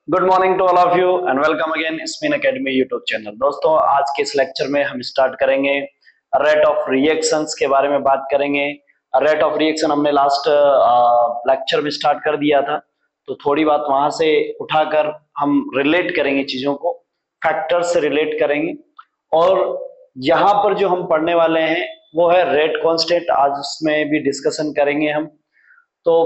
Good morning to all of you and welcome again spin academy YouTube channel. दोस्तों, आज के इस lecture में हम स्टार्ट करेंगे रेट ऑफ रिएक्शंस के बारे में बात करेंगे। रेट ऑफ रिएक्शन हमने लास्ट लेक्चर में स्टार्ट कर दिया था, तो थोड़ी बात वहां से उठाकर हम रिलेट करेंगे, चीजों को फैक्टर्स से रिलेट करेंगे। और यहाँ पर जो हम पढ़ने वाले हैं वो है रेट कांस्टेंट। आज उसमें भी डिस्कशन करेंगे हम। तो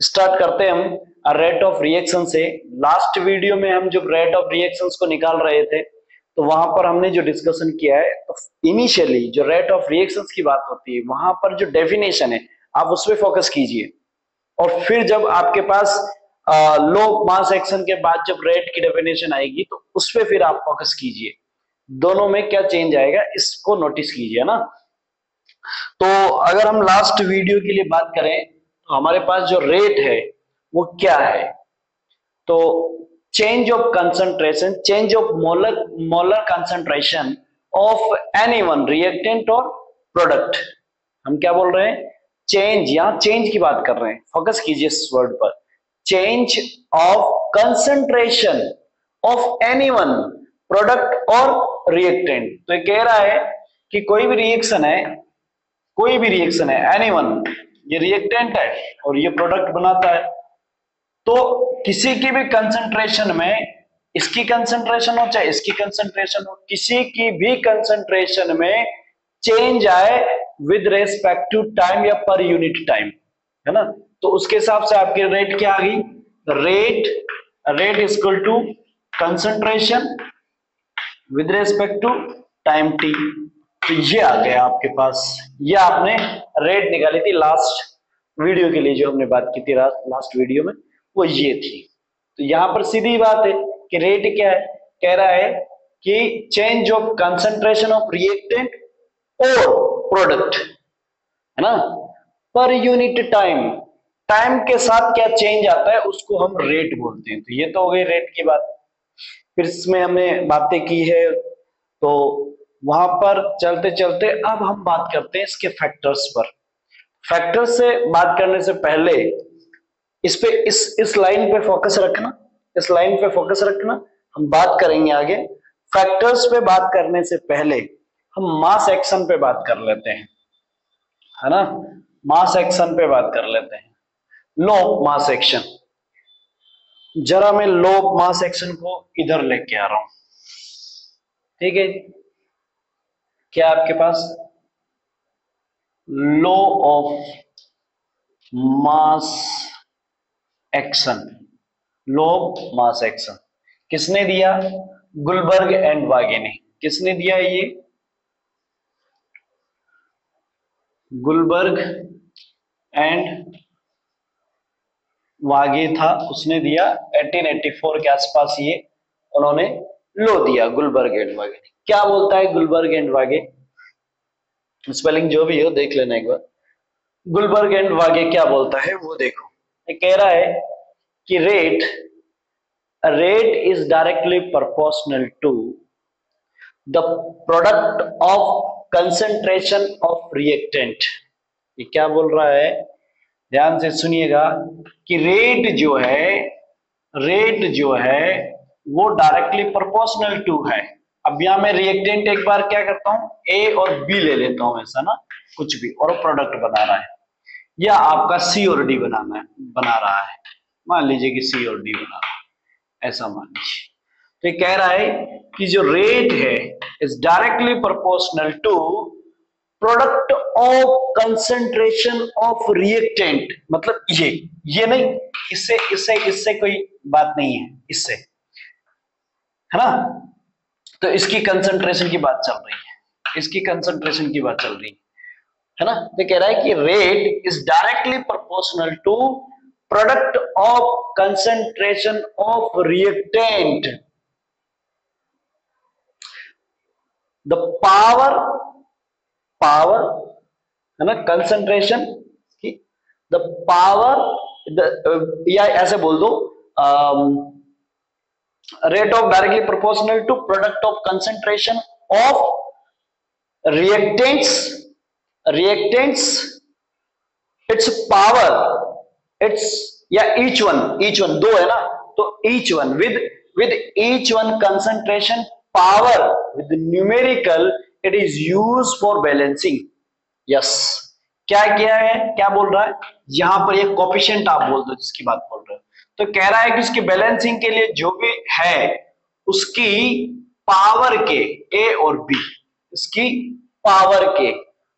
स्टार्ट करते हैं हम रेट ऑफ रिएक्शन से। लास्ट वीडियो में हम जब रेट ऑफ रिएक्शंस को निकाल रहे थे तो वहां पर हमने जो डिस्कशन किया है, तो इनिशियली जो रेट ऑफ रिएक्शंस की बात होती है वहां पर जो डेफिनेशन है आप उस पर फोकस कीजिए। और फिर जब आपके पास लो मास एक्शन के बाद जब रेट की डेफिनेशन आएगी तो उस पर फिर आप फोकस कीजिए, दोनों में क्या चेंज आएगा इसको नोटिस कीजिए ना। तो अगर हम लास्ट वीडियो के लिए बात करें तो हमारे पास जो रेट है वो क्या है, तो change of concentration, change of molar concentration of any one reactant और प्रोडक्ट। हम क्या बोल रहे हैं? चेंज, यहां चेंज की बात कर रहे हैं, फोकस कीजिए इस वर्ड पर। Change of concentration of any one product और रिएक्टेंट। तो ये कह रहा है कि कोई भी रिएक्शन है, कोई भी रिएक्शन है, एनी वन, ये रिएक्टेंट है और ये प्रोडक्ट बनाता है, तो किसी की भी कंसंट्रेशन में, इसकी कंसंट्रेशन हो चाहे इसकी कंसंट्रेशन हो, किसी की भी कंसंट्रेशन में चेंज आए विद रेस्पेक्ट टू टाइम या पर यूनिट टाइम, है ना, तो उसके हिसाब से आपकी रेट क्या आ गई? Rate is equal to concentration with respect to time T. तो ये आ गया आपके पास, ये आपने रेट निकाली थी लास्ट वीडियो के लिए, जो हमने बात की थी लास्ट वीडियो में वो ये थी। तो यहां पर सीधी बात है कि रेट क्या है, कह रहा है कि change of concentration of reactant और प्रोडक्ट, है ना, पर यूनिट टाइम, टाइम के साथ क्या चेंज आता है उसको हम रेट बोलते हैं। तो ये तो हो गई रेट की बात। फिर इसमें हमने बातें की है, तो वहां पर चलते चलते अब हम बात करते हैं इसके फैक्टर्स पर। फैक्टर्स से बात करने से पहले इस पे इस लाइन पे फोकस रखना, इस लाइन पे फोकस रखना। हम बात करेंगे आगे। फैक्टर्स पे बात करने से पहले हम मास एक्शन पे बात कर लेते हैं, है ना, मास एक्शन पे बात कर लेते हैं। लो मास एक्शन, जरा मैं लो मास एक्शन को इधर लेके आ रहा हूं, ठीक है? क्या आपके पास law of mass action, law of mass action किसने दिया? गुलबर्ग एंड वागे ने। किसने दिया ये? गुलबर्ग एंड वागे था, उसने दिया 1884 के आसपास, ये उन्होंने लो दिया, गुलबर्ग एंड वागे ने। क्या बोलता है गुलबर्ग एंड वागे? स्पेलिंग जो भी हो देख लेना एक बार। गुलबर्ग एंड वागे क्या बोलता है वो देखो। ये कह रहा है कि rate is directly proportional to the product of concentration of reactant. ये क्या बोल रहा है, ध्यान से सुनिएगा कि रेट जो है वो डायरेक्टली प्रोपोर्शनल टू है। अब यहां मैं रिएक्टेंट एक बार क्या करता हूं, ए और बी ले लेता हूं, ऐसा ना, कुछ भी, और प्रोडक्ट बना रहा है, या आपका सी और डी बना रहा है, मान लीजिए कि सी और डी बना रहा है, ऐसा मान लीजिए। तो ये कह रहा है कि जो रेट है is directly proportional to product of concentration of reactant. मतलब ये नहीं, इससे कोई बात नहीं है, इससे, है ना। तो इसकी कंसंट्रेशन की बात चल रही है, इसकी कंसंट्रेशन की बात चल रही है ना। तो कह रहा है कि rate is directly proportional to product of concentration of reactant. The power है ना, कंसंट्रेशन की, द पावर, या ऐसे बोल दो, rate of directly proportional to product of concentration of reactants its power, its, या ईच वन, दो है ना, तो each one with each one concentration power with numerical it is used for balancing. Yes, क्या किया है, क्या बोल रहा है यहां पर, ये कोफिशिएंट आप बोल दो जिसकी बात बोल रहे हो, तो कह रहा है कि उसकी बैलेंसिंग के लिए जो भी है उसकी पावर के ए और बी, इसकी पावर के।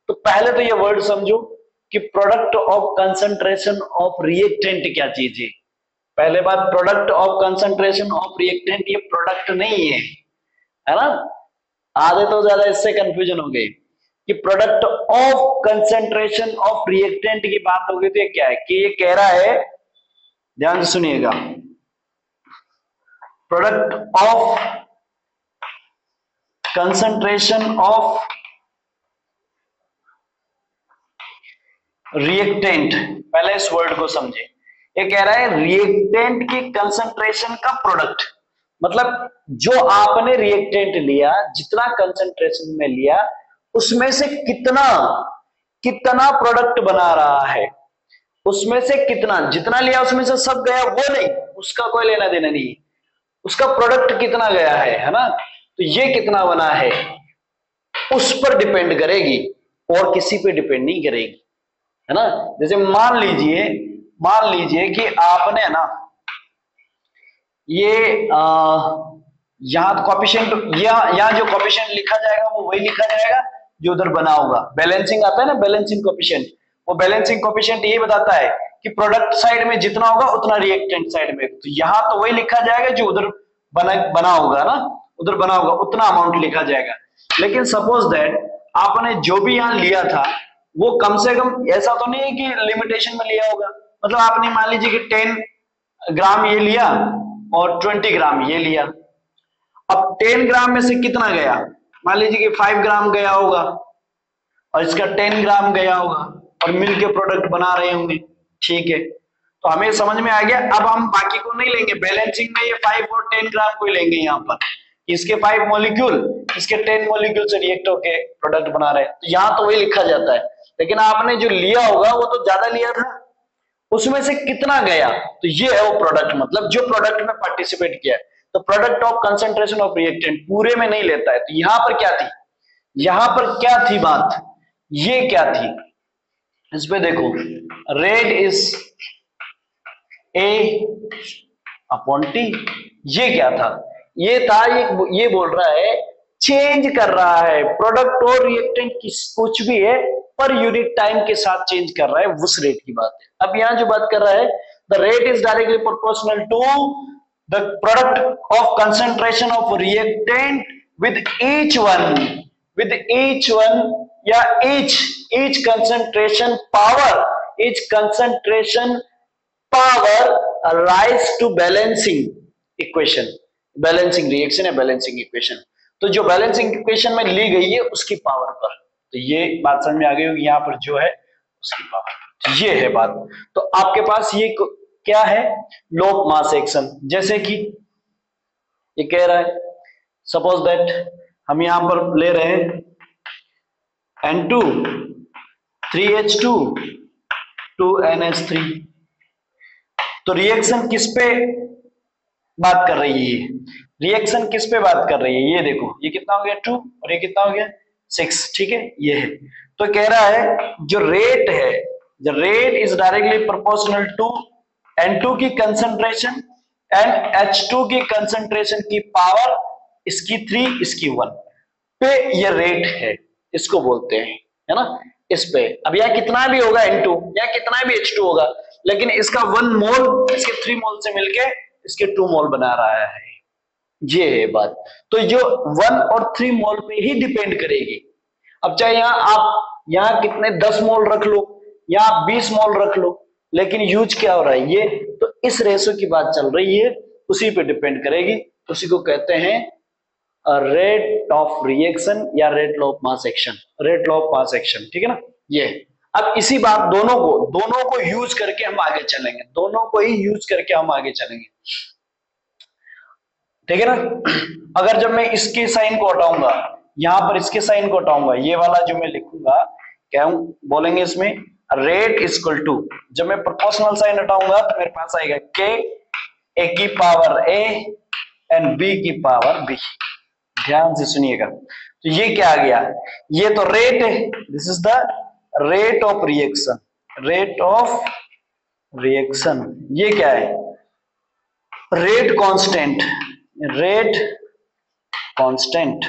तो पहले तो ये वर्ड समझो कि product of concentration of reactant क्या चीज है। पहले बात, product of concentration of reactant ये प्रोडक्ट नहीं है ना, आधे तो ज्यादा इससे कंफ्यूजन हो गई कि product of concentration of reactant की बात होगी तो ये क्या है कि ये कह रहा है, ध्यान से सुनिएगा, product of concentration of reactant, पहले इस वर्ड को समझे, ये कह रहा है रिएक्टेंट की कंसंट्रेशन का प्रोडक्ट, मतलब जो आपने रिएक्टेंट लिया, जितना कंसंट्रेशन में लिया उसमें से कितना कितना प्रोडक्ट बना रहा है, उसमें से कितना, जितना लिया उसमें से सब गया वो नहीं, उसका कोई लेना देना नहीं, उसका प्रोडक्ट कितना गया है ना, तो ये कितना बना है उस पर डिपेंड करेगी और किसी पे डिपेंड नहीं करेगी, है ना। जैसे मान लीजिए कि आपने ना ये यहाँ कोफिशिएंट, यहाँ जो कोफिशिएंट लिखा जाएगा वो वही लिखा जाएगा जो उधर बना होगा। बैलेंसिंग आता है ना, बैलेंसिंग कोफिशिएंट, वो बैलेंसिंग कोफिशिएंट ये बताता है कि प्रोडक्ट साइड में जितना होगा उतना रिएक्टेंट साइड में, तो यहाँ तो वही लिखा जाएगा जो उधर बना होगा ना, उधर बना होगा उतना अमाउंट लिखा जाएगा। लेकिन सपोज दैट आपने जो भी यहाँ लिया था वो कम से कम, ऐसा तो नहीं है कि लिमिटेशन में लिया होगा, मतलब आपने मान लीजिए कि 10 ग्राम ये लिया और 20 ग्राम ये लिया, अब 10 ग्राम में से कितना गया, मान लीजिए कि 5 ग्राम गया होगा और इसका 10 ग्राम गया होगा और मिलके प्रोडक्ट बना रहे होंगे, ठीक है। तो हमें समझ में आ गया, अब हम बाकी को नहीं लेंगे, बैलेंसिंग में ये 5 और 10 ग्राम को ही लेंगे, यहाँ पर इसके 5 मॉलिक्यूल इसके 10 मॉलिक्यूल से रिएक्ट होके प्रोडक्ट बना रहे हैं, तो यहाँ तो वही लिखा जाता है। लेकिन आपने जो लिया होगा वो तो ज्यादा लिया था, उसमें से कितना गया, तो ये है वो प्रोडक्ट, मतलब जो प्रोडक्ट में पार्टिसिपेट किया है। तो product of concentration of reactant पूरे में नहीं लेता है। तो यहां पर क्या थी, यहां पर क्या थी बात, ये क्या थी, इस पे देखो, rate is a upon T, ये क्या था, ये था, ये बोल रहा है चेंज कर रहा है प्रोडक्ट और रिएक्टेंट कुछ भी है पर यूनिट टाइम के साथ चेंज कर रहा है, उस रेट की बात है। अब यहां जो बात कर रहा है, the rate is directly proportional to the product of concentration of reactant with each one या each concentration power raise to balancing equation, balancing reaction है, बैलेंसिंग इक्वेशन। तो जो बैलेंसिंग इक्वेशन में ली गई है उसकी पावर पर, तो ये बात समझ में आ गई होगी, यहाँ पर जो है उसकी पावर, तो ये है बात। तो आपके पास ये क्या है, लो मास एक्शन, जैसे कि ये कह रहा है, सपोज दैट हम यहां पर ले रहे हैं N2 3H2 2NH3, तो रिएक्शन किस पे बात कर रही है, रिएक्शन किस पे बात कर रही है, ये देखो, ये कितना हो गया 2 और ये कितना हो गया 6, ठीक है, ये है। तो कह रहा है जो रेट है, the rate is directly proportional to N2 की कंसंट्रेशन एंड H2 की कंसंट्रेशन की पावर, इसकी 3 इसकी 1 पे ये रेट है, इसको बोलते हैं, है ना, इस पे। अब यह कितना भी होगा N2 या कितना भी H2 होगा, लेकिन इसका 1 मोल इसके 3 मोल से मिलके इसके 2 मोल बना रहा है, ये है बात। तो जो 1 और 3 मोल पे ही डिपेंड करेगी। अब चाहे यहाँ कितने 10 मोल रख लो या 20 मोल रख लो, लेकिन यूज क्या हो रहा है, ये तो इस रेशो की बात चल रही है, उसी पे डिपेंड करेगी, उसी को कहते हैं रेट ऑफ रिएक्शन या rate law of mass action, rate law of mass action, ठीक है ना, ये। अब इसी बात दोनों को यूज करके हम आगे चलेंगे, दोनों को ही यूज करके हम आगे चलेंगे, ठीक है ना। अगर जब मैं इसके साइन को हटाऊंगा, यहां पर इसके साइन को हटाऊंगा, ये वाला जो मैं लिखूंगा, क्या बोलेंगे इसमें, रेट इज इक्वल टू, जब मैं प्रोपोर्शनल साइन हटाऊंगा तो मेरे पास आएगा के ए की पावर ए एंड बी की पावर बी। ध्यान से सुनिएगा, तो ये क्या आ गया, ये तो रेट है, this is the rate of reaction, rate of reaction. ये क्या है, rate constant, rate constant,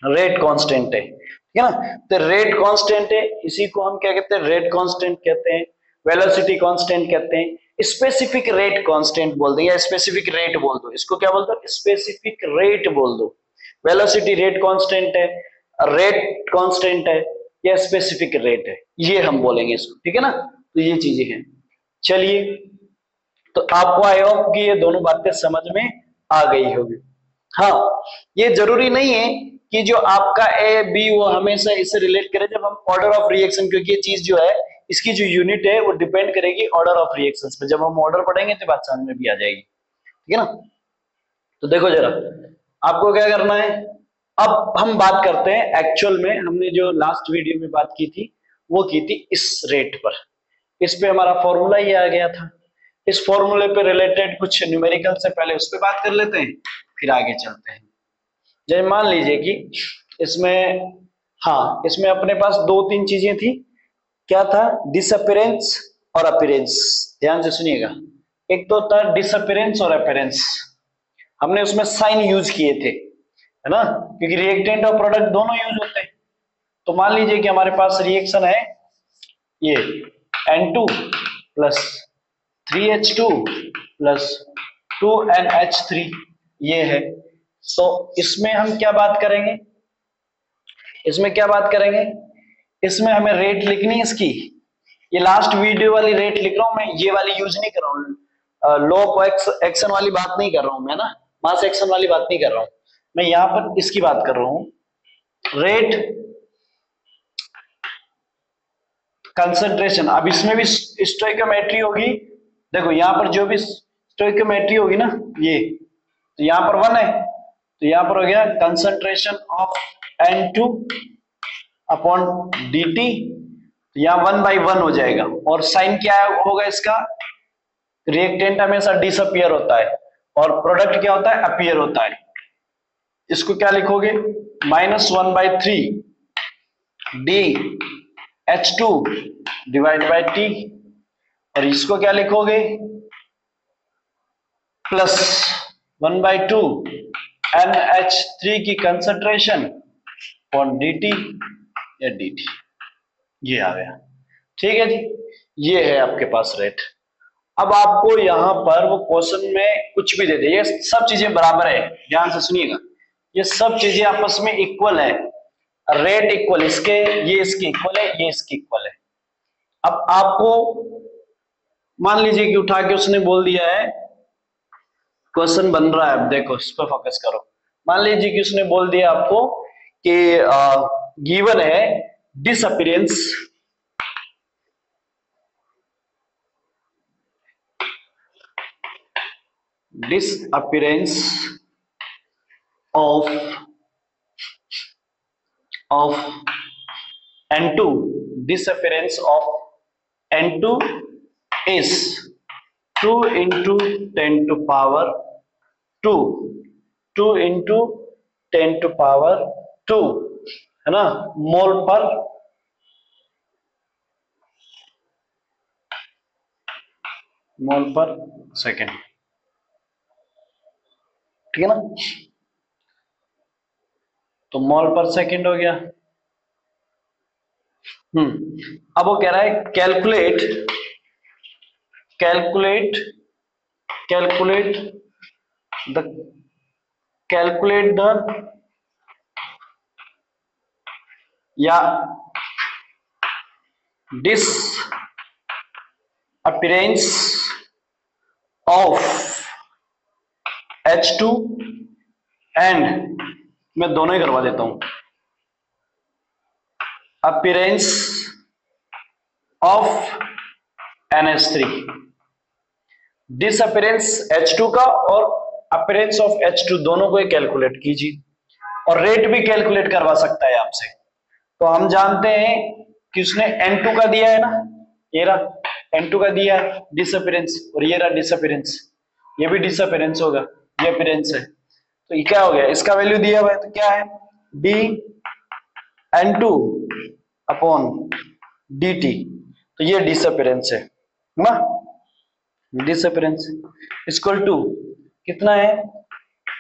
rate constant है, ठीक है ना। तो रेट कांस्टेंट है, इसी को हम क्या कहते हैं, रेट कांस्टेंट कहते हैं, वेलोसिटी कांस्टेंट कहते हैं, स्पेसिफिक रेट कांस्टेंट बोल दो या स्पेसिफिक रेट बोल दो, इसको क्या बोल दो, स्पेसिफिक रेट बोल दो। वेलोसिटी रेट कांस्टेंट है, रेट कांस्टेंट है या स्पेसिफिक रेट है, ये हम बोलेंगे इसको, ठीक है ना। तो ये चीजें हैं। चलिए, तो आपको आई होप कि ये दोनों बातें समझ में आ गई होगी। हाँ, ये जरूरी नहीं है कि जो आपका ए बी वो हमेशा इससे रिलेट करे जब हम ऑर्डर ऑफ रिएक्शन, क्योंकि ये चीज जो है इसकी जो यूनिट है वो डिपेंड करेगी ऑर्डर ऑफ रिएक्शंस पे। जब हम ऑर्डर पढ़ेंगे तो बात समझ में भी आ जाएगी, ठीक है ना। तो देखो जरा, आपको क्या करना है, अब हम बात करते हैं एक्चुअल में, हमने जो लास्ट वीडियो में बात की थी वो की थी इस रेट पर, इस पे हमारा फॉर्मूला ही आ गया था। इस फॉर्मूले पे रिलेटेड कुछ न्यूमेरिकल से पहले उस पर बात कर लेते हैं, फिर आगे चलते हैं। जैसे मान लीजिए कि इसमें, हाँ, इसमें अपने पास दो तीन चीजें थी, क्या था, डिसअपीरेंस और अपीरेंस। ध्यान से सुनिएगा, एक तो था डिसअपीरेंस और अपीरेंस, हमने उसमें साइन यूज किए थे, है ना, क्योंकि रिएक्टेंट और प्रोडक्ट दोनों यूज होते हैं। तो मान लीजिए कि हमारे पास रिएक्शन है ये N2 plus 3H2 plus 2NH3, ये है। तो इसमें हम क्या बात करेंगे, इसमें क्या बात करेंगे, इसमें हमें रेट लिखनी है इसकी, ये लास्ट वीडियो वाली रेट लिख रहा हूं मैं, ये वाली यूज नहीं कर रहा हूं, लॉ ऑफ एक्शन वाली बात नहीं कर रहा हूं मैं ना, मास एक्शन वाली बात नहीं कर रहा हूं मैं, यहां पर इसकी बात कर रहा हूं, रेट कंसंट्रेशन। अब इसमें भी स्टोइकोमेट्री होगी, देखो यहां पर जो भी स्टोइकोमेट्री होगी ना, ये तो यहां पर 1 है, तो यहां पर हो गया concentration of N2 upon dt, तो यहां 1/1 हो जाएगा। और साइन क्या होगा इसका, रिएक्टेंट हमेशा डिसअपियर होता है और प्रोडक्ट क्या होता है, अपीयर होता है। इसको क्या लिखोगे, -1/3 dH2 डिवाइड बाय T, और इसको क्या लिखोगे, प्लस 1/2 NH3 की कंसंट्रेशन अपॉन dt या dt, ये आ गया, ठीक है जी। ये है आपके पास रेट। अब आपको यहां पर वो क्वेश्चन में कुछ भी दे दे, ये सब चीजें बराबर है, ध्यान से सुनिएगा, ये सब चीजें आपस में इक्वल है, रेट इक्वल, इसके ये इसके इक्वल है, ये इसके इक्वल है। अब आपको मान लीजिए कि उठा के उसने बोल दिया है, क्वेश्चन बन रहा है, अब देखो इस पर फोकस करो। मान लीजिए कि उसने बोल दिया आपको कि गिवन है disappearance of N2, disappearance of N2 is 2 into 10 to power 2, 2 into 10 to power 2, है ना, मोल पर सेकेंड, ठीक है ना। तो मोल पर सेकेंड हो गया। अब वो कह रहा है कैलकुलेट द या disappearance of H2 एंड, मैं दोनों ही करवा देता हूं, appearance of NH3, disappearance H2 का और अपीयरेंस ऑफ H2 दोनों को कैलकुलेट कीजिए, और रेट भी कैलकुलेट करवा सकता है आपसे। तो हम जानते हैं कि उसने N2 का दिया है ना, ये रहा N2 का दिया है डिसअपीयरेंस, और ये रहा डिसअपीयरेंस, ये भी डिसअपियरेंस होगा, ये अपीयरेंस है। तो ये क्या हो गया, इसका वैल्यू दिया हुआ है तो क्या है डी N2 अपॉन dt, तो ये डिसअपियरेंस है ना, डिसअपियरेंस इक्वल टू कितना है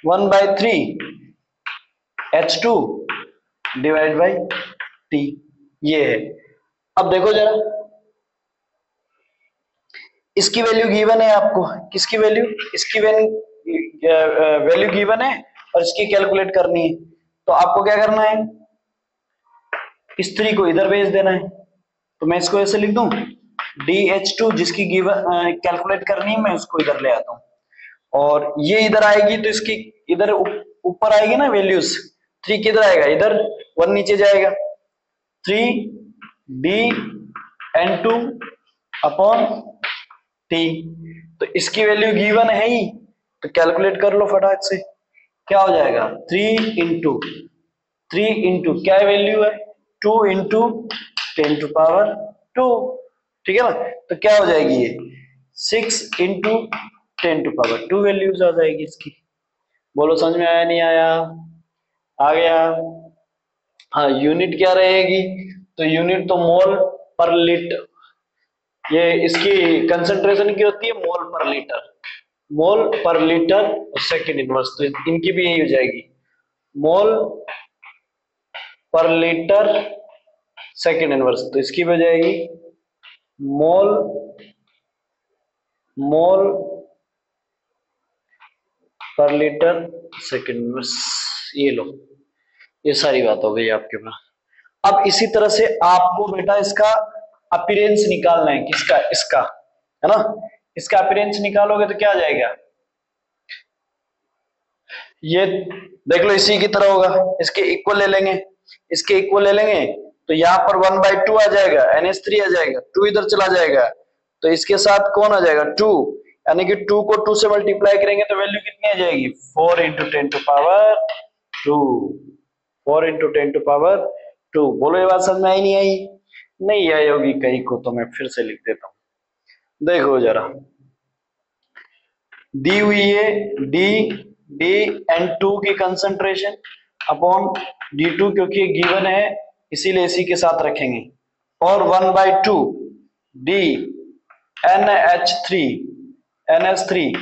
1/3 H2 डिवाइड बाई T, ये है। अब देखो जरा, इसकी वैल्यू गिवन है आपको, किसकी वैल्यू, इसकी वैल्यू गिवन है और इसकी कैलकुलेट करनी है। तो आपको क्या करना है, इस 3 को इधर भेज देना है। तो मैं इसको ऐसे लिख दूं DH2 जिसकी गिवन कैलकुलेट करनी है, मैं उसको इधर ले आता हूं और ये इधर आएगी तो इसकी इधर ऊपर आएगी ना वैल्यूज, 3 किधर आएगा, इधर 1 नीचे जाएगा, 3D N2 अपॉन T। तो इसकी वैल्यू गिवन है ही, तो कैलकुलेट कर लो फटाक से, क्या हो जाएगा 3 इंटू क्या वैल्यू है 2 इंटू 10⁻², ठीक है ना। तो क्या हो जाएगी ये 6 इंटू 10⁻² वैल्यूज आ जाएगी इसकी। बोलो समझ में आया नहीं आया, आ गया। हाँ यूनिट क्या रहेगी, तो यूनिट तो मोल पर लीटर, ये इसकी कंसंट्रेशन की होती है मोल पर लीटर, मोल पर लीटर सेकेंड इनवर्स, तो इनकी भी यही हो जाएगी मोल पर लीटर सेकेंड इनवर्स, तो इसकी भी हो जाएगी मोल मोल पर लीटर सेकेंड इनवर्स। ये लो, ये सारी बात हो गई आपके पास। अब इसी तरह से आपको बेटा इसका अपीयरेंस निकालना है, किसका, इसका, है ना। इसका अपीयरेंस निकालोगे तो क्या आ जाएगा, ये देख लो इसी की तरह होगा, इसके इक्वल ले लेंगे, इसके इक्वल ले लेंगे तो यहाँ पर 1/2 आ जाएगा, NH3 आ जाएगा, 2 इधर चला जाएगा, तो इसके साथ कौन आ जाएगा 2, यानी कि 2 को 2 से मल्टीप्लाई करेंगे तो वैल्यू कितनी आ जाएगी 4 इंटू 10⁻², 4 इंटू 10⁻²। बोलो ये बात समझ में आई नहीं आई, नहीं आई होगी कहीं को, तो मैं फिर से लिख देता हूं, देखो जरा, दी हुई है DN2 की कंसंट्रेशन अपॉन D2, क्योंकि गिवन है इसीलिए इसी के साथ रखेंगे, और 1/2 NH3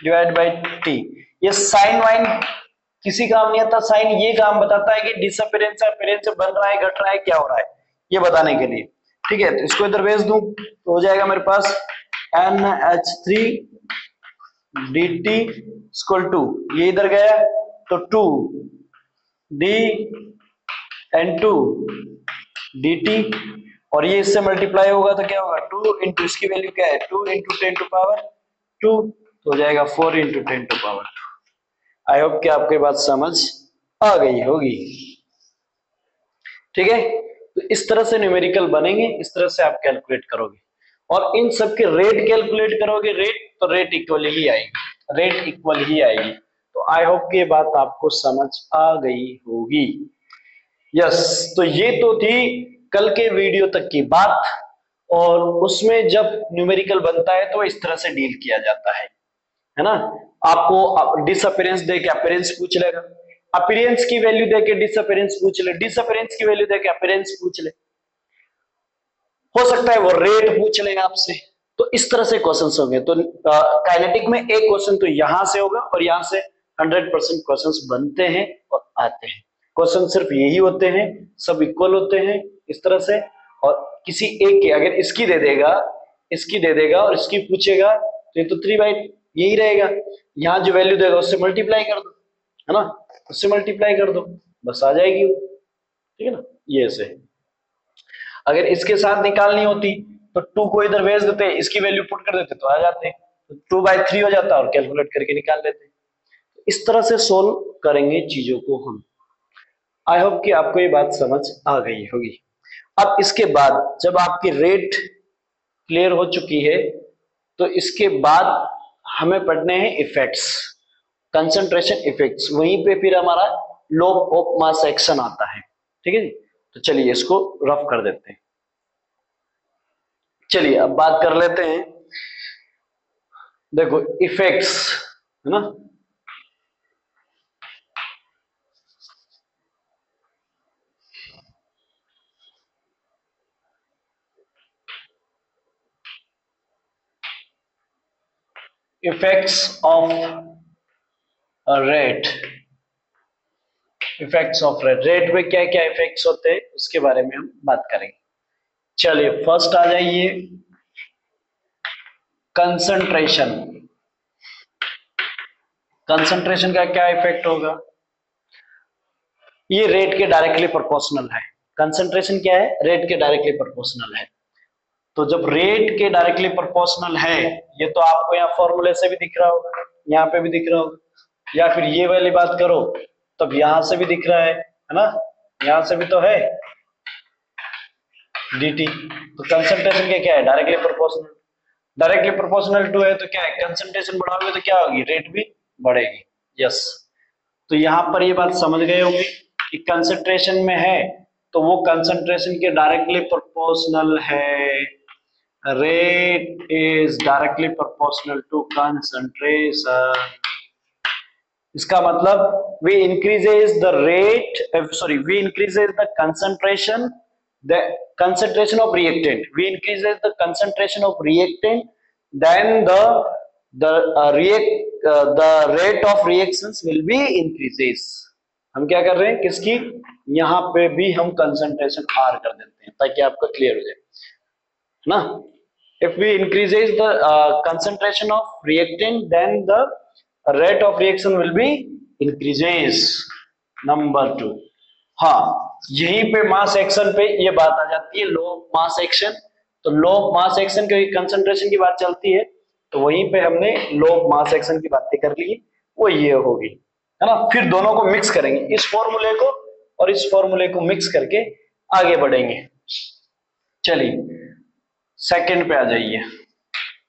डिवाइड बाई T। ये साइन वाइन किसी काम नहीं आता, साइन ये काम बताता है कि डिसअपियरेंस अपीयरेंस बन रहा है, घट रहा है, क्या हो रहा है, ये बताने के लिए, ठीक है। तो इसको इधर भेज दूं तो हो जाएगा मेरे पास NH3 dt इक्वल टू, ये इधर गया तो 2D N2 dt, और ये इससे मल्टीप्लाई होगा तो क्या होगा 2 इंटू इसकी वैल्यू क्या है 2 इंटू 10⁻², तो हो जाएगा 4 इंटू 10⁻²। आई होप कि आपके बात समझ आ गई होगी, ठीक है। तो इस तरह से न्यूमेरिकल बनेंगे, इस तरह से आप कैलकुलेट करोगे और इन सबके रेट कैलकुलेट करोगे, रेट तो रेट इक्वल ही आएगी, रेट इक्वल ही आएगी। तो आई होप कि ये बात आपको समझ आ गई होगी। यस, तो ये तो थी कल के वीडियो तक की बात, और उसमें जब न्यूमेरिकल बनता है तो इस तरह से डील किया जाता है ना। आपको डिसअपियरेंस दे के अपीयरेंस पूछ लेगा, अपीयरेंस की वैल्यू दे के डिसअपियरेंस पूछ ले, डिसअपियरेंस की वैल्यू दे के अपीयरेंस पूछ ले, हो सकता है वो रेट पूछ लेगा आपसे। तो इस तरह से क्वेश्चंस होंगे। तो काइनेटिक में एक क्वेश्चन तो यहां से होगा और यहां से 100% क्वेश्चंस बनते हैं और आते हैं। क्वेश्चन सिर्फ यही होते हैं, सब इक्वल होते हैं इस तरह से, और किसी एक के अगर इसकी दे देगा, इसकी दे देगा और इसकी पूछेगा तो ये तो 3/, यही रहेगा। यहाँ जो वैल्यू देगा उससे मल्टीप्लाई कर दो, है ना, उससे मल्टीप्लाई कर दो, बस आ जाएगी वो, ठीक है ना। ये ऐसे अगर इसके साथ निकालनी होती तो 2 को इधर भेज देते, इसकी वैल्यू पुट कर देते तो आ जाते, तो 2/3 हो जाता और कैलकुलेट करके निकाल लेते। इस तरह से सोल्व करेंगे चीजों को हम। आई होप कि आपको ये बात समझ आ गई होगी। अब इसके बाद जब आपकी रेट क्लियर हो चुकी है तो इसके बाद हमें पढ़ने हैं इफेक्ट्स, कंसंट्रेशन इफेक्ट्स, वहीं पे फिर हमारा लॉ ऑफ मास एक्शन आता है, ठीक है जी। तो चलिए इसको रफ कर देते हैं। चलिए अब बात कर लेते हैं, देखो इफेक्ट्स है ना। Effects of rate, effects of rate, rate में क्या क्या इफेक्ट्स होते हैं उसके बारे में हम बात करेंगे। चलिए फर्स्ट आ जाइए, कंसंट्रेशन। कंसंट्रेशन का क्या इफेक्ट होगा, ये रेट के डायरेक्टली प्रोपोर्शनल है। कंसंट्रेशन क्या है, रेट के डायरेक्टली प्रोपोर्शनल है। तो जब रेट के डायरेक्टली प्रोपोर्शनल है, ये तो आपको यहाँ फॉर्मूले से भी दिख रहा होगा, यहाँ पे भी दिख रहा होगा, या फिर ये वाली बात करो तब यहां से भी दिख रहा है ना, यहां से भी तो है dt। तो कंसंट्रेशन के क्या है, directly proportional. Directly proportional to है तो क्या है, कंसंट्रेशन बढ़ाओगे तो क्या होगी, रेट भी बढ़ेगी। यस, तो यहां पर ये बात समझ गए होंगे कि कंसंट्रेशन में है तो वो कंसंट्रेशन के डायरेक्टली प्रोपोर्शनल है। Rate is directly proportional to concentration. इसका मतलब we increases the rate, sorry we increases the concentration, the concentration of reactant, we increases the concentration of reactant, then the rate of reactions will be increases। हम क्या कर रहे हैं, किसकी, यहाँ पे भी हम कंसंट्रेशन R कर देते हैं ताकि आपका क्लियर हो जाए ना। if we increases the concentration of reactant, then the rate of reaction will be increases। Number 2, हाँ यहीं पे मास एक्शन पे ये बात आ जाती है, लो मास एक्शन। तो लो मास एक्शन की कंसंट्रेशन की बात चलती है, तो वहीं पे हमने लो मास एक्शन की बातें कर ली, वो ये होगी, है ना। फिर दोनों को मिक्स करेंगे, इस फॉर्मूले को और इस फॉर्मूले को मिक्स करके आगे बढ़ेंगे। चलिए सेकंड पे आ जाइए,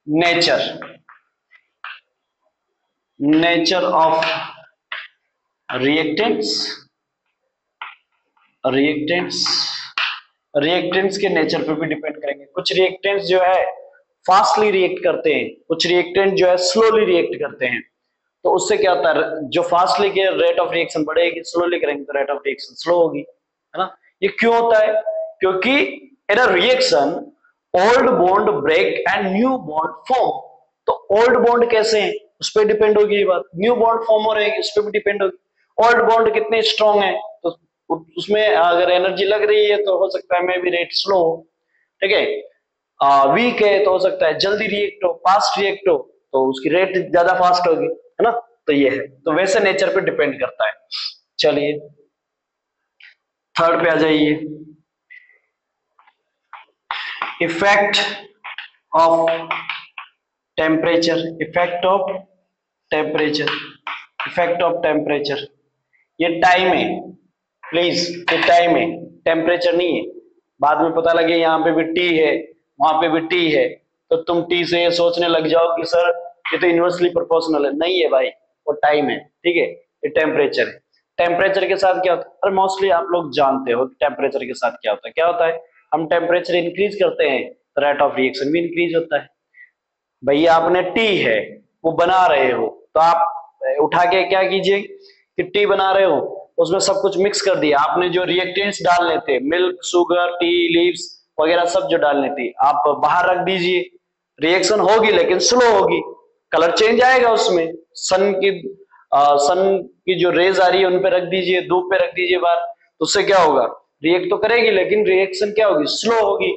nature, nature of reactants. Reactants, reactants के नेचर पे भी डिपेंड करेंगे। कुछ रिएक्टेंट्स जो है फास्टली रिएक्ट करते हैं, कुछ रिएक्टेंट जो है स्लोली रिएक्ट करते हैं। तो उससे क्या होता है, जो फास्टली के रेट ऑफ रिएक्शन बढ़ेगी, स्लोली करेंगे तो रेट ऑफ रिएक्शन स्लो होगी, है ना। ये क्यों होता है, क्योंकि in a reaction old bond break and new bond form. तो ओल्ड बॉन्ड कैसे हैं उस पर डिपेंड होगी ये बात, न्यू बॉन्ड फॉर्म हो रहे उस पर भी डिपेंड होगी। ओल्ड बॉन्ड कितने स्ट्रॉन्ग है तो उसमें अगर एनर्जी लग रही है तो हो सकता है मे भी रेट स्लो हो, ठीक है। वीक है तो हो सकता है जल्दी रिएक्ट हो, फास्ट रिएक्ट हो तो उसकी रेट ज्यादा फास्ट होगी, है ना। तो ये है, तो वैसे नेचर पे डिपेंड करता है। चलिए थर्ड पे आ जाइए, effect of temperature. Effect of temperature, effect of temperature, ये टाइम है प्लीज, ये टाइम है, टेम्परेचर नहीं है। बाद में पता लगे यहाँ पे भी टी है वहां पे भी टी है तो तुम टी से ये सोचने लग जाओ कि सर ये तो इनवर्सली प्रोपोर्शनल है। नहीं है भाई, वो टाइम है, ठीक है, ये टेम्परेचर है। टेम्परेचर के साथ क्या होता है, और मोस्टली आप लोग जानते हो टेम्परेचर के साथ क्या होता है। क्या होता है, हम टेम्परेचर इंक्रीज करते हैं तो रेट ऑफ रिएक्शन भी इंक्रीज होता है। भैया आपने टी है वो बना रहे हो तो आप उठा के क्या कीजिए कि टी बना रहे हो उसमें सब कुछ मिक्स कर दिया आपने, जो रिएक्टेंट्स डालने थे मिल्क शुगर टी लीव्स वगैरह सब जो डालने थे आप बाहर रख दीजिए। रिएक्शन होगी लेकिन स्लो होगी, कलर चेंज आएगा उसमें। सन की जो रेज आ रही है उन पे रख दीजिए, धूप पे रख दीजिए बाहर, तो उससे क्या होगा, रिएक्ट तो करेगी लेकिन रिएक्शन क्या होगी, स्लो होगी।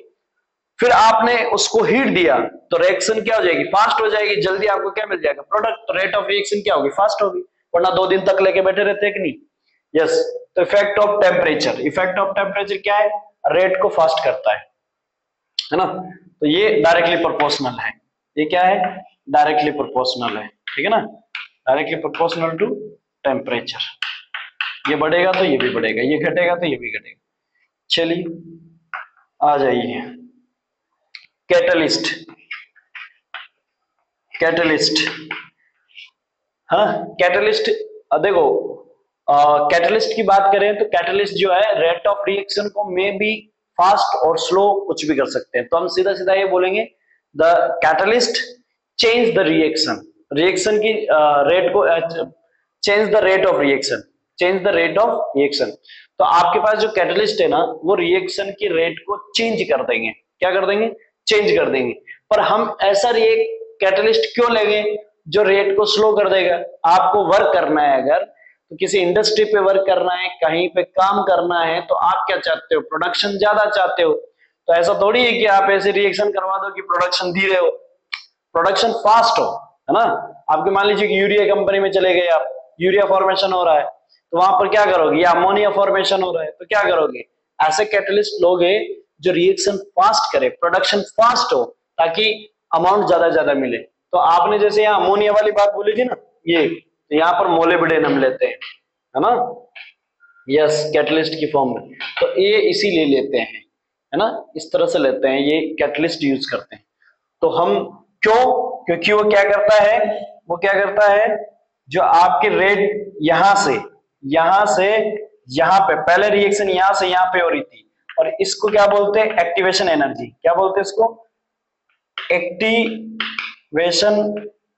फिर आपने उसको हीट दिया तो रिएक्शन क्या हो जाएगी, फास्ट हो जाएगी, जल्दी आपको क्या मिल जाएगा, प्रोडक्ट। तो रेट ऑफ रिएक्शन क्या होगी, फास्ट होगी, वरना 2 दिन तक लेके बैठे रहते हैं कि नहीं। यस, तो effect of temperature, effect of temperature क्या है, रेट को फास्ट करता है ना। तो ये डायरेक्टली प्रोपोर्शनल है, ये क्या है, डायरेक्टली प्रोपोर्शनल है, ठीक है ना, डायरेक्टली प्रोपोर्शनल टू टेम्परेचर। ये बढ़ेगा तो ये भी बढ़ेगा, ये घटेगा तो ये भी घटेगा। चलिए आ जाइए, कैटलिस्ट, कैटलिस्ट, हाँ कैटलिस्ट। देखो कैटलिस्ट की बात करें तो कैटलिस्ट जो है रेट ऑफ रिएक्शन को मे बी फास्ट और स्लो कुछ भी कर सकते हैं। तो हम सीधा सीधा ये बोलेंगे the catalyst change the reaction, reaction की रेट को change the rate of reaction, change the rate of reaction. तो आपके पास जो कैटलिस्ट है ना वो रिएक्शन की रेट को चेंज कर देंगे। क्या कर देंगे? चेंज कर देंगे। पर हम ऐसा कैटलिस्ट क्यों लेंगे जो रेट को स्लो कर देगा? आपको वर्क करना है, अगर तो किसी इंडस्ट्री पे वर्क करना है, कहीं पे काम करना है, तो आप क्या चाहते हो? प्रोडक्शन ज्यादा चाहते हो। तो ऐसा थोड़ी है कि आप ऐसे रिएक्शन करवा दो कि प्रोडक्शन धीरे हो, प्रोडक्शन फास्ट हो, है ना। आपके मान लीजिए कि यूरिया कंपनी में चले गए आप, यूरिया फॉर्मेशन हो रहा है, तो वहां पर क्या करोगे? या अमोनिया फॉर्मेशन हो रहा है, तो क्या करोगे? ऐसे कैटलिस्ट लोगे जो रिएक्शन फास्ट करे, प्रोडक्शन फास्ट हो, ताकि अमाउंट ज्यादा ज्यादा मिले। तो आपने जैसे यहाँ अमोनिया वाली बात बोली थी ना, ये तो यहाँ पर मोलिब्डेनम हम लेते हैं, है ना, यस, कैटलिस्ट की फॉर्म में। तो ये इसीलिए लेते हैं, है ना, इस तरह से लेते हैं, ये कैटलिस्ट यूज करते हैं। तो हम क्यों? क्योंकि वो क्या करता है, वो क्या करता है, जो आपके रेट यहां से यहां पे, पहले रिएक्शन यहां से यहां पे हो रही थी, और इसको क्या बोलते हैं? Activation energy. क्या बोलते हैं इसको? एक्टिवेशन,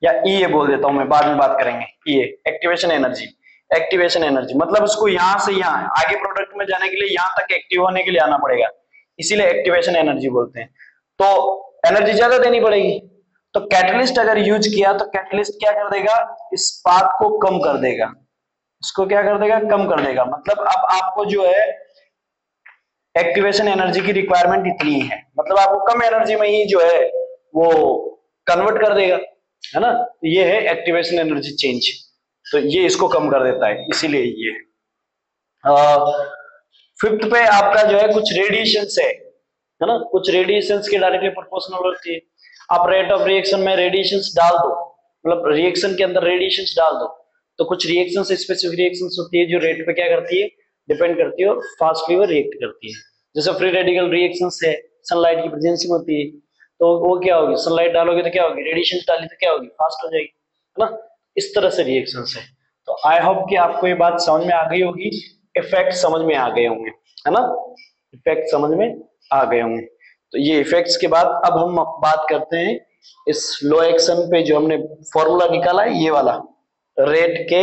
या ईए बोल देता हूं मैं, बाद में बात करेंगे। ईए, एक्टिवेशन एनर्जी। एक्टिवेशन एनर्जी मतलब उसको यहां से यहां आगे प्रोडक्ट में जाने के लिए यहां तक एक्टिव होने के लिए आना पड़ेगा, इसीलिए एक्टिवेशन एनर्जी बोलते हैं। तो एनर्जी ज्यादा देनी पड़ेगी। तो कैटलिस्ट अगर यूज किया तो कैटलिस्ट क्या कर देगा? इस पाथ को कम कर देगा। इसको क्या कर देगा? कम कर देगा। मतलब अब आपको जो है एक्टिवेशन एनर्जी की रिक्वायरमेंट इतनी है, मतलब आपको कम एनर्जी में ही जो है वो कन्वर्ट कर देगा, है ना। ये है एक्टिवेशन एनर्जी चेंज। तो ये इसको कम कर देता है, इसीलिए ये। फिफ्थ पे आपका जो है कुछ रेडिएशंस है ना, कुछ रेडिएशंस के डायरेक्टली प्रोपोर्शनल होती है। आप रेट ऑफ रिएक्शन में रेडिएशंस डाल दो, मतलब रिएक्शन के अंदर रेडिएशंस डाल दो, तो कुछ रिएक्शंस, स्पेसिफिक रिएक्शंस होती है जो रेट पे क्या करती है? डिपेंड करती है, और फास्टली वो रिएक्ट करती है। जैसे फ्री रेडिकल रिएक्शंस है, सनलाइट की प्रेजेंस में होती है, तो वो क्या होगी? सनलाइट डालोगे तो क्या होगी? रेडिएशन डाली तो क्या होगी? फास्ट हो जाएगी, है ना। इस तरह से रिएक्शंस है। तो आई होप कि आपको ये बात समझ में आ गई होगी, इफेक्ट समझ में आ गए होंगे, है ना, इफेक्ट समझ में आ गए होंगे। तो ये इफेक्ट्स के बाद अब हम बात करते हैं इस लो एक्शन पे जो हमने फॉर्मूला निकाला है, ये वाला, रेट के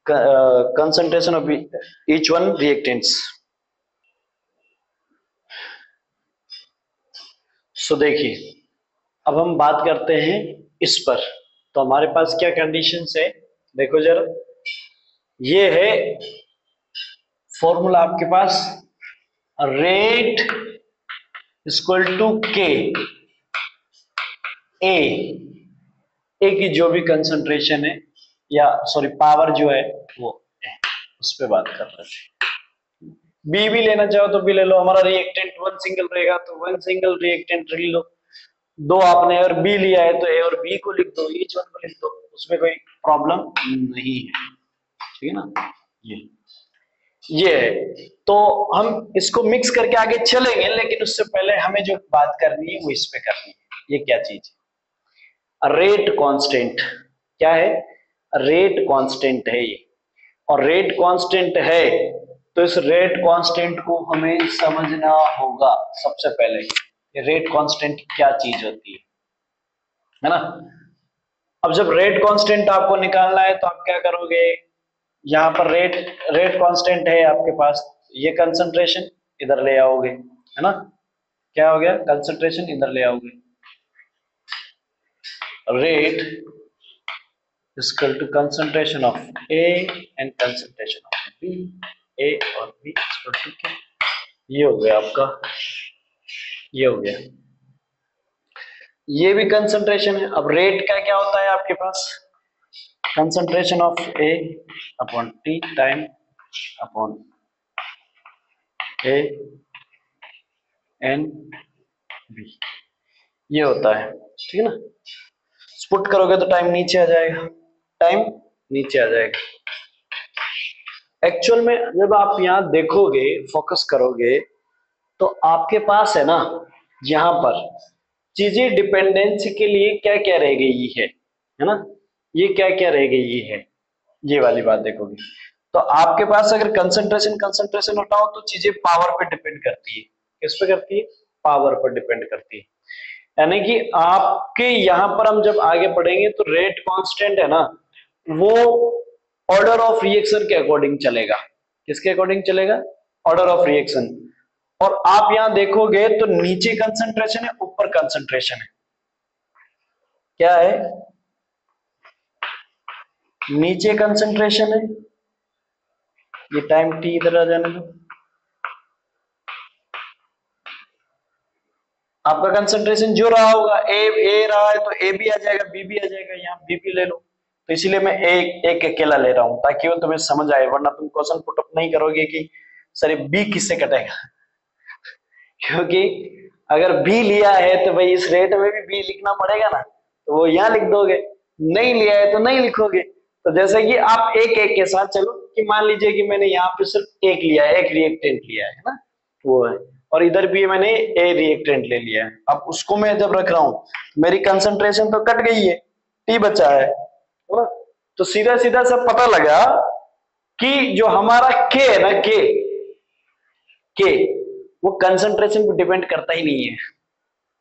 concentration of each one reactants. So देखिए, अब हम बात करते हैं इस पर। तो हमारे पास क्या कंडीशंस है, देखो जरा, ये है फॉर्मूला आपके पास, रेट इक्वल टू के, ए की जो भी कंसंट्रेशन है, या सॉरी पावर जो है वो है, उस पे बात कर रहे थे। बी भी लेना चाहो तो भी ले लो, हमारा रिएक्टेंट वन सिंगल रहेगा तो वन सिंगल रिएक्टेंट ले लो। दो आपने अगर बी लिया है तो ए और बी को लिख दो, ईच वन को लिख दो, उसमें कोई प्रॉब्लम नहीं है, ठीक है ना। ये है। तो हम इसको मिक्स करके आगे चलेंगे, लेकिन उससे पहले हमें जो बात करनी है वो इस पे करनी है। ये क्या चीज है? Rate constant. क्या है? रेट कांस्टेंट है ये, और रेट कांस्टेंट है तो इस रेट कांस्टेंट को हमें समझना होगा सबसे पहले। ये रेट कांस्टेंट क्या चीज होती है ना। अब जब रेट कांस्टेंट आपको निकालना है तो आप क्या करोगे? यहाँ पर रेट रेट कांस्टेंट है आपके पास, ये कंसंट्रेशन इधर ले आओगे, है ना। क्या हो गया? कंसंट्रेशन इधर ले आओगे। Rate equal to concentration of A and concentration of B, A और बी इक्वल टू क्या? ये हो गया आपका, ये हो गया, ये भी कंसंट्रेशन है। अब रेट का क्या होता है आपके पास? Concentration of A upon T time upon A and B, ये होता है, ठीक है ना। पुट करोगे तो टाइम नीचे आ जाएगा, टाइम नीचे आ जाएगा। एक्चुअल में जब आप यहां देखोगे, फोकस करोगे, तो आपके पास है ना, यहां पर चीजें डिपेंडेंसी के लिए क्या क्या रह गई है ना, ये क्या क्या रह गई है, ये वाली बात देखोगे। तो आपके पास अगर कंसंट्रेशन कंसंट्रेशन हटाओ तो चीजें पावर पे डिपेंड करती है। किस पे करती है? पावर पर डिपेंड करती है। यानी कि आपके यहां पर हम जब आगे बढ़ेंगे तो रेट कांस्टेंट है ना, वो ऑर्डर ऑफ रिएक्शन के अकॉर्डिंग चलेगा। किसके अकॉर्डिंग चलेगा? Order of reaction. और आप यहां देखोगे तो नीचे कंसंट्रेशन है, ऊपर कंसंट्रेशन है। क्या है? नीचे कंसंट्रेशन है, ये टाइम टी इधर आ जाने दो। आपका कंसंट्रेशन जो रहा होगा, ए रहा है तो ए भी आ जाएगा, बी भी आ जाएगा, यहाँ बी भी ले लो। तो इसीलिए मैं एक एक अकेला ले रहा हूं ताकि वो तुम्हें समझ आए, वरना तुम क्वेश्चन पुटअप नहीं करोगे कि सर बी किससे कटेगा। क्योंकि अगर बी लिया है तो भाई इस रेट में भी बी लिखना पड़ेगा ना, तो वो यहाँ लिख दोगे। नहीं लिया है तो नहीं लिखोगे। तो जैसे कि आप एक एक के साथ चलो, कि मान लीजिए कि मैंने यहाँ पे सिर्फ एक लिया है, एक रिएक्टेंट लिया है ना, वो है, और इधर भी मैंने ए रिएक्टेंट ले लिया है। अब उसको मैं जब रख रहा हूं, मेरी कंसंट्रेशन तो कट गई है, टी बचा है ना? तो सीधा सीधा सब पता लगा कि जो हमारा के है ना, के वो कंसंट्रेशन पे डिपेंड करता ही नहीं है।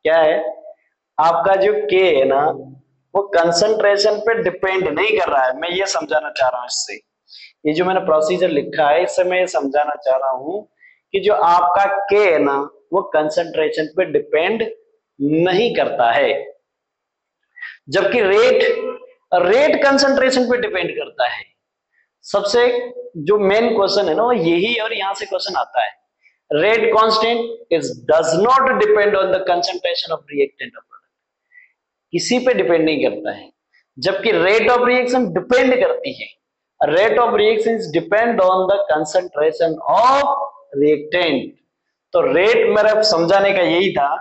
क्या है? आपका जो के है ना, वो कंसंट्रेशन पे डिपेंड नहीं कर रहा है। मैं ये समझाना चाह रहा हूं इससे, ये जो मैंने प्रोसीजर लिखा है इससे मैं ये समझाना चाह रहा हूं कि जो आपका के है ना, वो कंसंट्रेशन पे डिपेंड नहीं करता है, जबकि रेट रेट कंसंट्रेशन पे डिपेंड करता है। सबसे जो मेन क्वेश्चन है ना वो यही, और यहां से क्वेश्चन आता है, rate constant is does not depend on the concentration of reactant of product. किसी पे डिपेंड नहीं करता है, जबकि रेट ऑफ रिएक्शन डिपेंड करती है। Rate of reaction depend on the concentration of reactant. तो रेट मेरा समझाने का यही था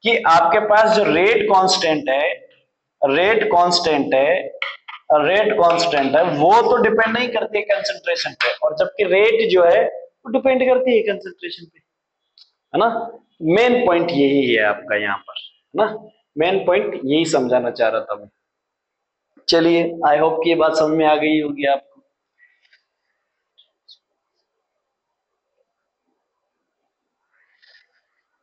कि आपके पास जो रेट कांस्टेंट है, रेट कांस्टेंट है, रेट कांस्टेंट है, वो तो डिपेंड नहीं करती है कंसंट्रेशन पे, और जबकि रेट जो है वो डिपेंड करती है कंसंट्रेशन पे, है ना? मेन पॉइंट यही है आपका यहाँ पर, है ना? मेन पॉइंट यही समझाना चाह रहा था मैं। चलिए, आई होप कि ये बात समझ में आ गई होगी आपको।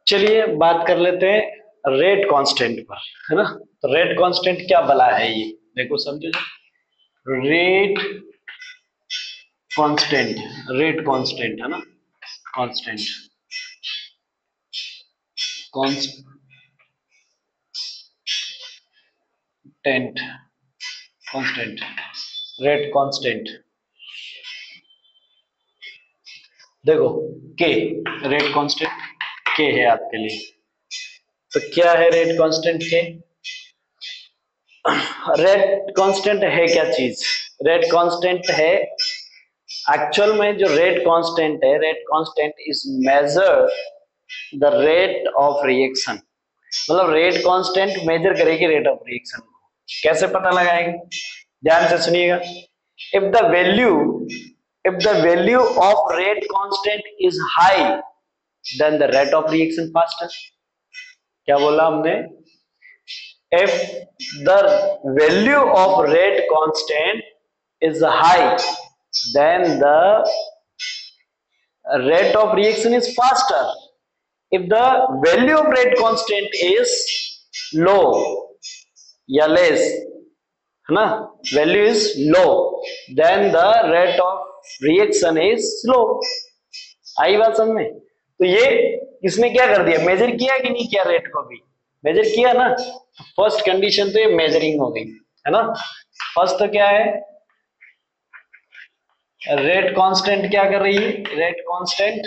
चलिए बात कर लेते हैं रेट कांस्टेंट पर, है ना? तो रेट कांस्टेंट क्या भला है ये देखो, समझो। रेट कांस्टेंट, रेट कांस्टेंट है ना, constant, constant, constant, rate constant. देखो के, रेट कांस्टेंट के है आपके लिए। तो क्या है रेट कांस्टेंट के? रेट कांस्टेंट है क्या चीज? रेट कांस्टेंट है, एक्चुअल में जो रेट कांस्टेंट है, rate constant is measure the rate of reaction. मतलब रेट कांस्टेंट मेजर करेगी रेट ऑफ रिएक्शन को। कैसे पता लगाएंगे? ध्यान से सुनिएगा। If the value of rate constant is high then the rate of reaction faster. क्या बोला हमने? If the value of rate constant is high, then the rate of reaction is faster. If the value of rate constant is low या less, है ना, value is low, then the rate of reaction is slow. आई बात समझ में? तो ये इसने क्या कर दिया, मेजर किया कि नहीं किया? रेट को भी मेजर किया ना। फर्स्ट कंडीशन तो ये मेजरिंग हो गई, है ना? फर्स्ट तो क्या है, रेट कांस्टेंट क्या कर रही है? Rate constant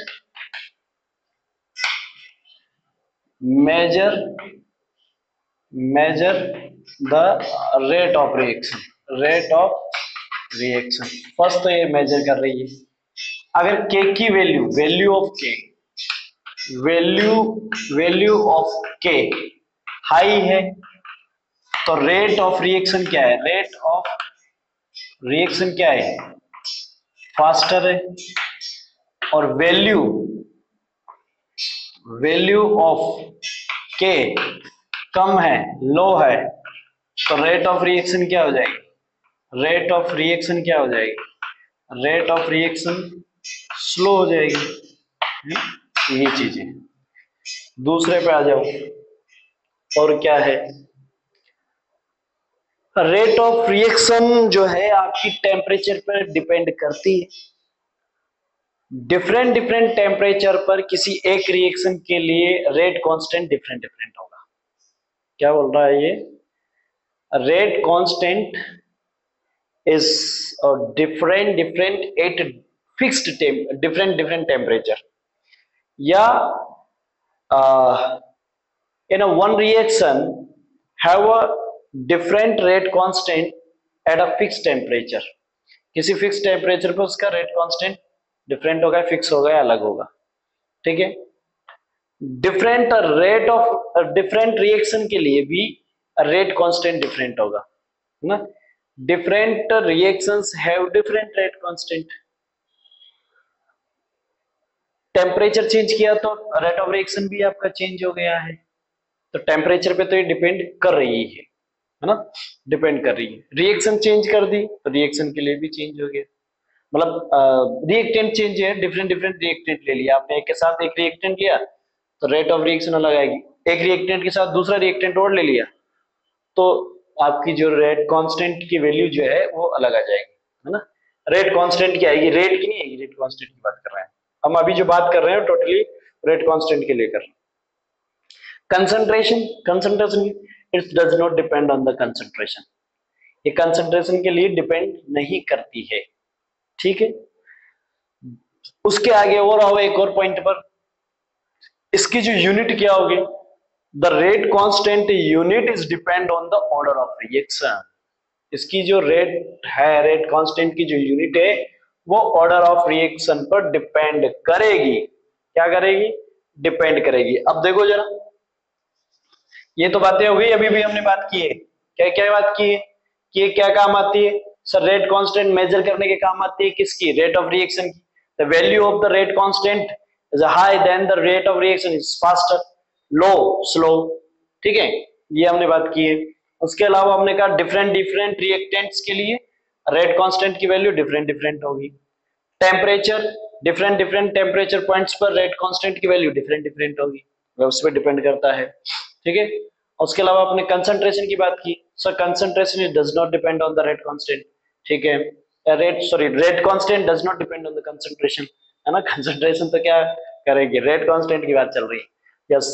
major the rate of reaction, rate of reaction. First तो ये मेजर कर रही है। अगर के की वैल्यू ऑफ के, वैल्यू ऑफ के हाई है तो रेट ऑफ रिएक्शन क्या है? रेट ऑफ रिएक्शन क्या है? फास्टर है। और वैल्यू ऑफ के कम है, लो है, तो रेट ऑफ रिएक्शन क्या हो जाएगी? रेट ऑफ रिएक्शन क्या हो जाएगी? रेट ऑफ रिएक्शन स्लो हो जाएगी। यही चीज है। दूसरे पे आ जाओ, और क्या है, रेट ऑफ रिएक्शन जो है आपकी टेम्परेचर पर डिपेंड करती है। डिफरेंट डिफरेंट टेम्परेचर पर किसी एक रिएक्शन के लिए रेट कांस्टेंट डिफरेंट डिफरेंट होगा। क्या बोल रहा है ये, rate constant is different different at fixed different different temperature, या in a one reaction have a different rate constant at a fixed temperature, किसी फिक्स टेम्परेचर पर उसका रेट कांस्टेंट डिफरेंट होगा, फिक्स होगा या अलग होगा, ठीक है। Different rate of different reaction के लिए भी रेट कांस्टेंट डिफरेंट होगा, है ना। Different reactions have different rate constant. Temperature change किया तो रेट ऑफ रिएक्शन भी आपका चेंज हो गया है, तो टेम्परेचर पे तो ये डिपेंड कर रही है ना, डिपेंड कर रही है। रिएक्शन चेंज कर दी तो रिएक्शन के लिए भी चेंज हो गया, मतलब रिएक्टेंट चेंज है, डिफरेंट डिफरेंट रिएक्टेंट ले लिया आपने, एक के साथ एक रिएक्टेंट लिया तो रेट ऑफ रिएक्शन अलग आएगी, एक रिएक्टेंट के साथ दूसरा रिएक्टेंट और ले लिया तो आपकी जो रेट कांस्टेंट की वैल्यू जो है वो अलग आ जाएगी, है ना। रेट कांस्टेंट की आएगी, रेट की नहीं आएगी, रेट कांस्टेंट की बात कर रहे हैं हम अभी, जो बात कर रहे हैं टोटली रेट कांस्टेंट के लिए कर रहे हैं। Concentration, concentration it does not depend on the concentration, ये कंसंट्रेशन के लिए डिपेंड नहीं करती है, ठीक है। उसके आगे और आओ एक और पॉइंट पर, इसकी जो यूनिट क्या होगी, the rate constant unit is depend on the order of reaction. इसकी जो रेट है, रेट कांस्टेंट की जो यूनिट है वो ऑर्डर ऑफ रिएक्शन पर डिपेंड करेगी। क्या करेगी, डिपेंड करेगी। अब देखो जरा, ये तो बातें हो गई, अभी भी हमने बात की है, क्या क्या बात की है कि ये क्या काम आती है सर, रेट कांस्टेंट मेजर करने के काम आती है, किसकी, रेट ऑफ रिएक्शन की। The value of the rate constant is high then the rate of reaction is faster, low, slow, ठीक है, ये हमने बात की है। उसके अलावा हमने कहा डिफरेंट डिफरेंट रिएक्टेंट्स के लिए रेट कांस्टेंट की वैल्यू डिफरेंट डिफरेंट होगी। Temperature, different different temperature points पर रेट कांस्टेंट की वैल्यू डिफरेंट डिफरेंट होगी, उस पर डिपेंड करता है, ठीक है। उसके अलावा आपने कंसंट्रेशन की बात की, sir concentration is does not depend on the rate constant, ठीक है, rate sorry rate constant does not depend on the concentration, है ना। कंसंट्रेशन तो क्या करेगी, रेट कांस्टेंट की बात चल रही है, यस।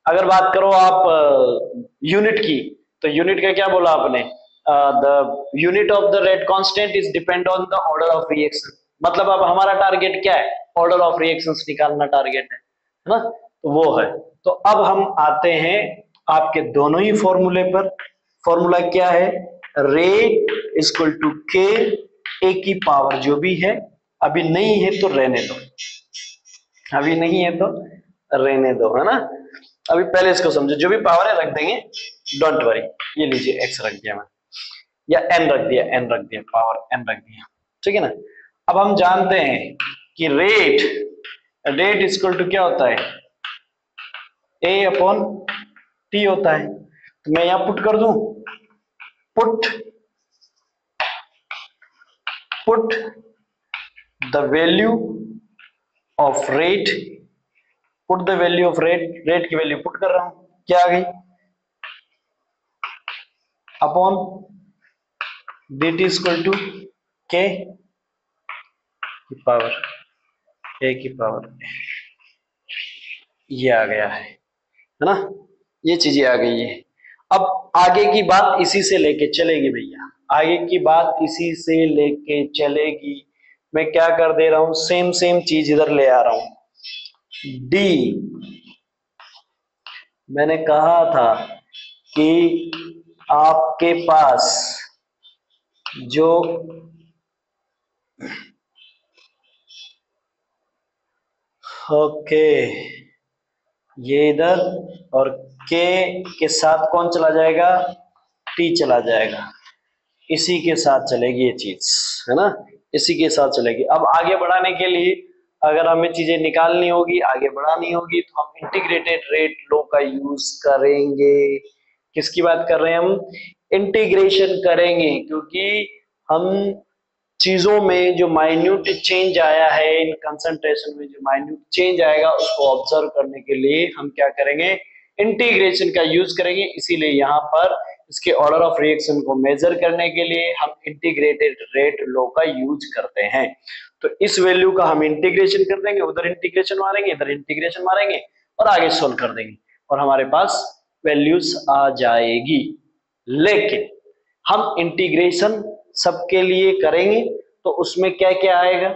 अगर बात करो आप यूनिट की, तो यूनिट का क्या बोला आपने, the unit of the rate constant is depend on the order of reaction, मतलब अब हमारा टारगेट क्या है, ऑर्डर ऑफ रिएक्शंस निकालना टारगेट है ना, तो वो है। तो अब हम आते हैं आपके दोनों ही फॉर्मूले पर। फॉर्मूला क्या है, रेट इक्वल टू के ए की पावर जो भी है, अभी नहीं है तो रहने दो, अभी नहीं है तो रहने दो, है ना। अभी पहले इसको समझो, जो भी पावर है रख देंगे, डोंट वरी। ये लीजिए एक्स रख दिया मैं, या एन रख दिया, एन रख दिया, पावर एन रख दिया, ठीक है ना। अब हम जानते हैं कि रेट इक्वल टू क्या होता है, ए अपॉन टी होता है। तो मैं यहां पुट कर दूं, put the value of rate, put the value of rate, rate की वैल्यू पुट कर रहा हूं, क्या आ गई, upon D T equal to K की पावर ए की पावर, ये आ गया है ना, ये चीजें आ गई है। अब आगे की बात इसी से लेके चलेगी भैया, आगे की बात इसी से लेके चलेगी। मैं क्या कर दे रहा हूं, सेम सेम चीज इधर ले आ रहा हूं। डी, मैंने कहा था कि आपके पास जो ओके ये इधर, और के साथ कौन चला जाएगा, टी चला जाएगा, इसी के साथ चलेगी ये चीज, है ना, इसी के साथ चलेगी। अब आगे बढ़ाने के लिए अगर हमें चीजें निकालनी होगी, आगे बढ़ानी होगी, तो हम इंटीग्रेटेड रेट लॉ का यूज करेंगे। किसकी बात कर रहे हैं हम, इंटीग्रेशन करेंगे, क्योंकि हम चीजों में जो माइन्यूट चेंज आया है, इन कंसंट्रेशन में जो माइन्यूट चेंज आएगा उसको ऑब्जर्व करने के लिए हम क्या करेंगे, इंटीग्रेशन का यूज करेंगे, इसीलिए यहाँ पर इसके ऑर्डर ऑफ रिएक्शन को मेजर करने के लिए हम इंटीग्रेटेड रेट लॉ का यूज करते हैं। तो इस वैल्यू का हम इंटीग्रेशन कर देंगे, उधर इंटीग्रेशन मारेंगे, इधर इंटीग्रेशन मारेंगे और आगे सोल्व कर देंगे और हमारे पास वैल्यूज आ जाएगी। लेकिन हम इंटीग्रेशन सबके लिए करेंगे तो उसमें क्या क्या आएगा,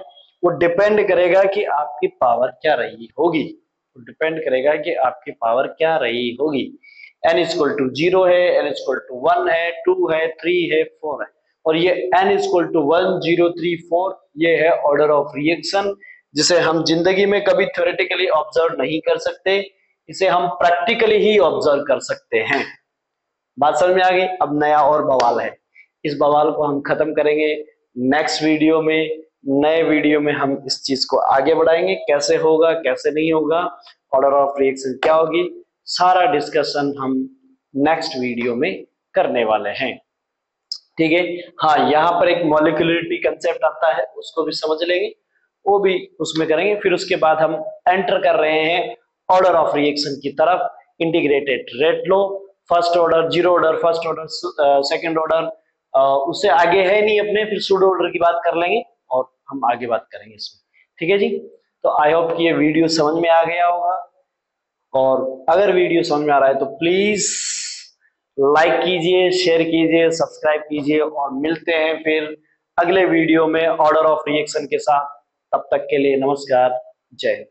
वो डिपेंड करेगा कि आपकी पावर क्या रही होगी, डिपेंड करेगा कि आपकी पावर क्या रही होगी। n इक्वल टू 0 है, n इक्वल टू 1 है, 2 है, 3 है, 4 है और ये n इक्वल टू 1 0 3 4 ये है ऑर्डर ऑफ रिएक्शन, जिसे हम जिंदगी में कभी थ्योरेटिकली ऑब्जर्व नहीं कर सकते, इसे हम प्रैक्टिकली ही ऑब्जर्व कर सकते हैं। बात समझ में आ गई? अब नया और बवाल है, इस बवाल को हम खत्म करेंगे नेक्स्ट वीडियो में। नए वीडियो में हम इस चीज को आगे बढ़ाएंगे, कैसे होगा कैसे नहीं होगा, ऑर्डर ऑफ रिएक्शन क्या होगी, सारा डिस्कशन हम नेक्स्ट वीडियो में करने वाले हैं। ठीक है, हाँ यहाँ पर एक मॉलिक्यूलरिटी कंसेप्ट आता है, उसको भी समझ लेंगे, वो भी उसमें करेंगे। फिर उसके बाद हम एंटर कर रहे हैं ऑर्डर ऑफ रिएक्शन की तरफ, इंटीग्रेटेड रेट लो, first order, zero order, first order, second order, उससे आगे है नहीं अपने, फिर सूडो ऑर्डर की बात कर लेंगे और हम आगे बात करेंगे इसमें। ठीक है जी, तो आई होप कि ये वीडियो समझ में आ गया होगा, और अगर वीडियो समझ में आ रहा है तो प्लीज लाइक कीजिए, शेयर कीजिए, सब्सक्राइब कीजिए और मिलते हैं फिर अगले वीडियो में ऑर्डर ऑफ रिएक्शन के साथ। तब तक के लिए नमस्कार, जय हिंद।